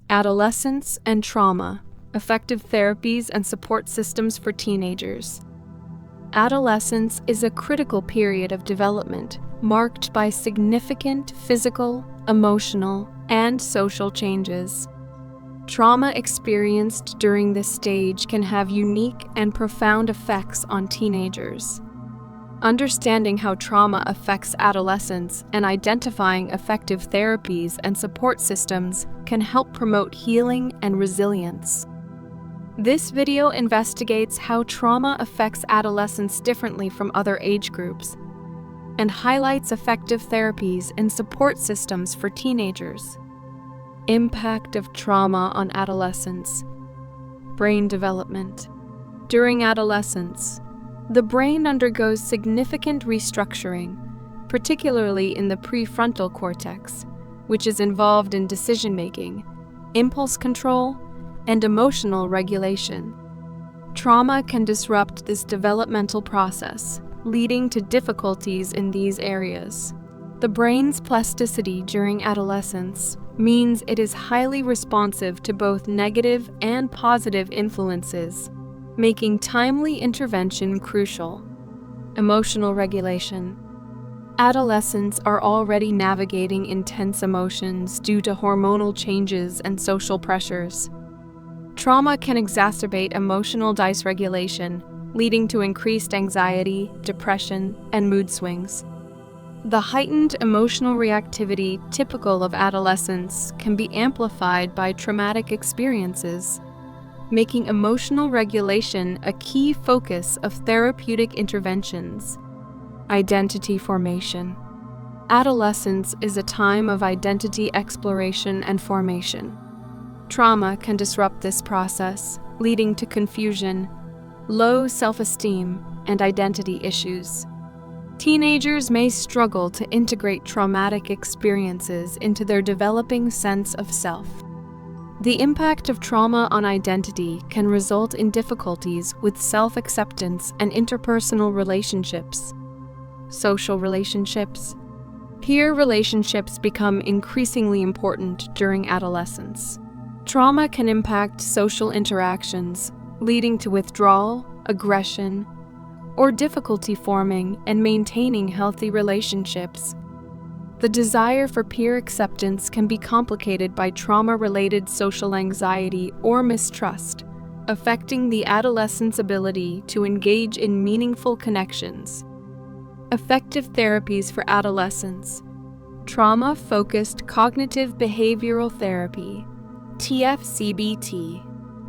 Adolescence and trauma, effective therapies and support systems for teenagers. Adolescence is a critical period of development marked by significant physical, emotional, and social changes. Trauma experienced during this stage can have unique and profound effects on teenagers. Understanding how trauma affects adolescents and identifying effective therapies and support systems can help promote healing and resilience. This video investigates how trauma affects adolescents differently from other age groups and highlights effective therapies and support systems for teenagers. Impact of trauma on adolescents. Brain development. During adolescence, the brain undergoes significant restructuring, particularly in the prefrontal cortex, which is involved in decision-making, impulse control, and emotional regulation. Trauma can disrupt this developmental process, leading to difficulties in these areas. The brain's plasticity during adolescence means it is highly responsive to both negative and positive influences, making timely intervention crucial. Emotional regulation. Adolescents are already navigating intense emotions due to hormonal changes and social pressures. Trauma can exacerbate emotional dysregulation, leading to increased anxiety, depression, and mood swings. The heightened emotional reactivity typical of adolescence can be amplified by traumatic experiences, making emotional regulation a key focus of therapeutic interventions. Identity formation. Adolescence is a time of identity exploration and formation. Trauma can disrupt this process, leading to confusion, low self-esteem, and identity issues. Teenagers may struggle to integrate traumatic experiences into their developing sense of self. The impact of trauma on identity can result in difficulties with self-acceptance and interpersonal relationships. Social relationships. Peer relationships become increasingly important during adolescence. Trauma can impact social interactions, leading to withdrawal, aggression, or difficulty forming and maintaining healthy relationships. The desire for peer acceptance can be complicated by trauma-related social anxiety or mistrust, affecting the adolescent's ability to engage in meaningful connections. Effective therapies for adolescents. Trauma-focused cognitive behavioral therapy, TF-CBT.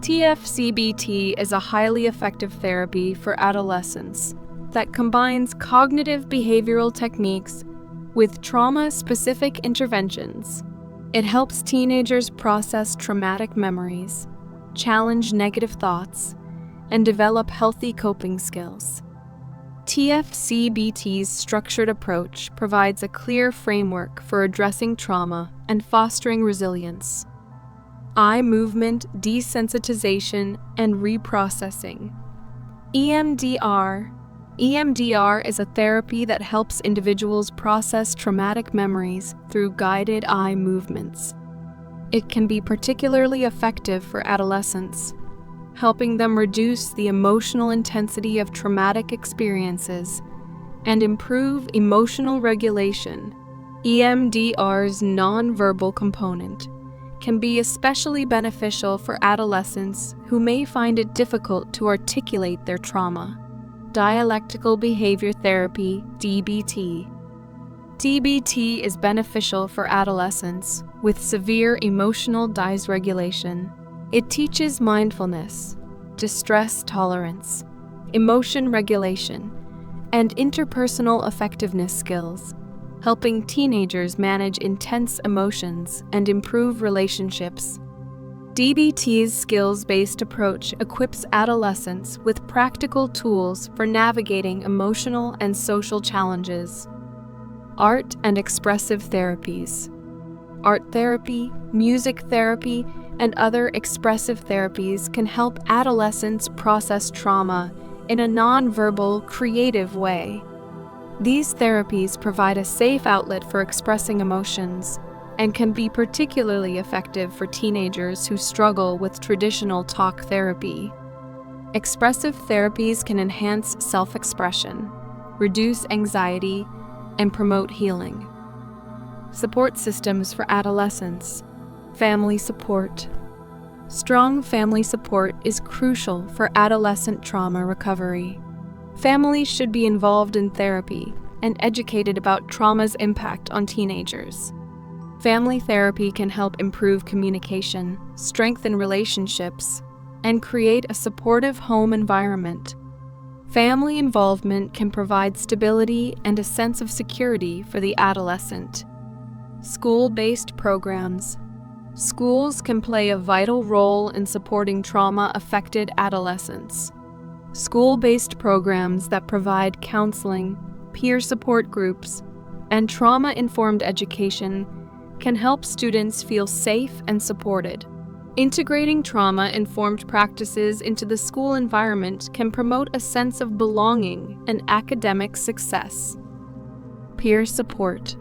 TF-CBT is a highly effective therapy for adolescents that combines cognitive behavioral techniques with trauma-specific interventions. It helps teenagers process traumatic memories, challenge negative thoughts, and develop healthy coping skills. TF-CBT's structured approach provides a clear framework for addressing trauma and fostering resilience. Eye movement desensitization and reprocessing. EMDR. EMDR is a therapy that helps individuals process traumatic memories through guided eye movements. It can be particularly effective for adolescents, helping them reduce the emotional intensity of traumatic experiences and improve emotional regulation. EMDR's nonverbal component can be especially beneficial for adolescents who may find it difficult to articulate their trauma. Dialectical behavior therapy, DBT. DBT is beneficial for adolescents with severe emotional dysregulation. It teaches mindfulness, distress tolerance, emotion regulation, and interpersonal effectiveness skills, helping teenagers manage intense emotions and improve relationships. DBT's skills-based approach equips adolescents with practical tools for navigating emotional and social challenges. Art and expressive therapies. Art therapy, music therapy, and other expressive therapies can help adolescents process trauma in a nonverbal, creative way. These therapies provide a safe outlet for expressing emotions and can be particularly effective for teenagers who struggle with traditional talk therapy. Expressive therapies can enhance self-expression, reduce anxiety, and promote healing. Support systems for adolescents. Family support. Strong family support is crucial for adolescent trauma recovery. Families should be involved in therapy and educated about trauma's impact on teenagers. Family therapy can help improve communication, strengthen relationships, and create a supportive home environment. Family involvement can provide stability and a sense of security for the adolescent. School-based programs. Schools can play a vital role in supporting trauma-affected adolescents. School-based programs that provide counseling, peer support groups, and trauma-informed education can help students feel safe and supported. Integrating trauma-informed practices into the school environment can promote a sense of belonging and academic success. Peer support.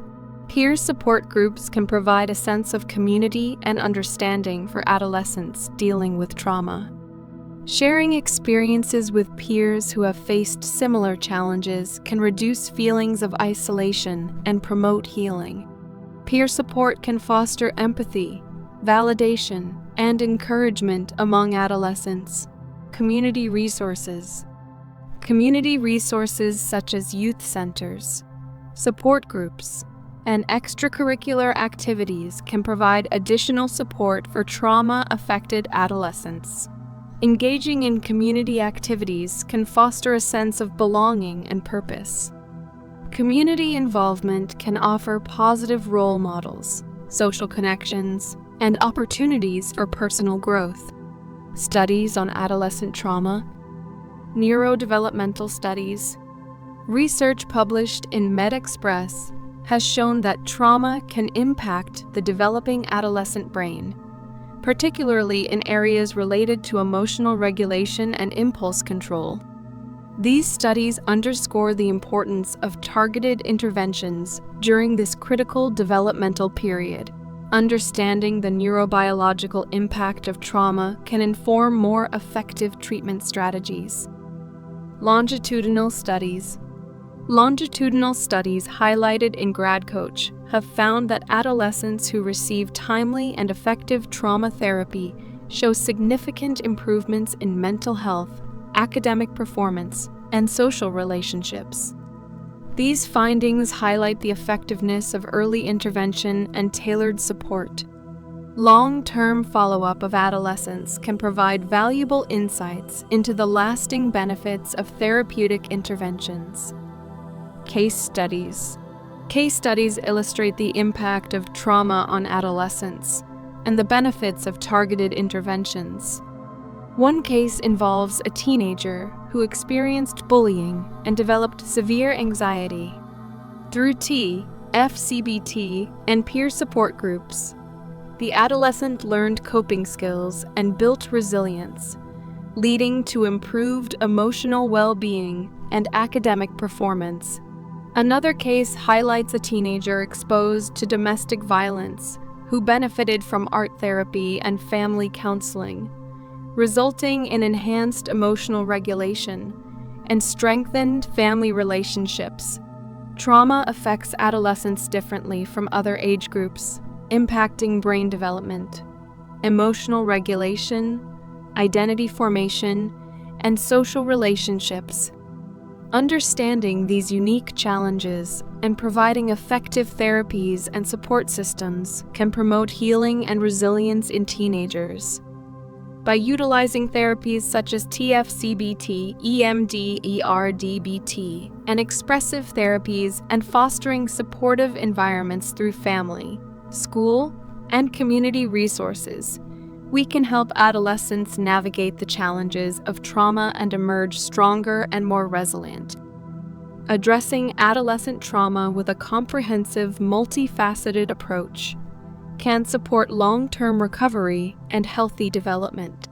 Peer support groups can provide a sense of community and understanding for adolescents dealing with trauma. Sharing experiences with peers who have faced similar challenges can reduce feelings of isolation and promote healing. Peer support can foster empathy, validation, and encouragement among adolescents. Community resources. Community resources such as youth centers, support groups, and extracurricular activities can provide additional support for trauma-affected adolescents. Engaging in community activities can foster a sense of belonging and purpose. Community involvement can offer positive role models, social connections, and opportunities for personal growth. Studies on adolescent trauma, neurodevelopmental studies. Research published in MedExpress has shown that trauma can impact the developing adolescent brain, particularly in areas related to emotional regulation and impulse control. These studies underscore the importance of targeted interventions during this critical developmental period. Understanding the neurobiological impact of trauma can inform more effective treatment strategies. Longitudinal studies. Longitudinal studies highlighted in GradCoach have found that adolescents who receive timely and effective trauma therapy show significant improvements in mental health, academic performance, and social relationships. These findings highlight the effectiveness of early intervention and tailored support. Long-term follow-up of adolescents can provide valuable insights into the lasting benefits of therapeutic interventions. Case studies. Case studies illustrate the impact of trauma on adolescents and the benefits of targeted interventions. One case involves a teenager who experienced bullying and developed severe anxiety. Through TF-CBT and peer support groups, the adolescent learned coping skills and built resilience, leading to improved emotional well-being and academic performance. Another case highlights a teenager exposed to domestic violence who benefited from art therapy and family counseling, resulting in enhanced emotional regulation and strengthened family relationships. Trauma affects adolescents differently from other age groups, impacting brain development, emotional regulation, identity formation, and social relationships. Understanding these unique challenges and providing effective therapies and support systems can promote healing and resilience in teenagers. By utilizing therapies such as TF-CBT, EMDR, and expressive therapies and fostering supportive environments through family, school, and community resources, we can help adolescents navigate the challenges of trauma and emerge stronger and more resilient. Addressing adolescent trauma with a comprehensive, multifaceted approach can support long-term recovery and healthy development.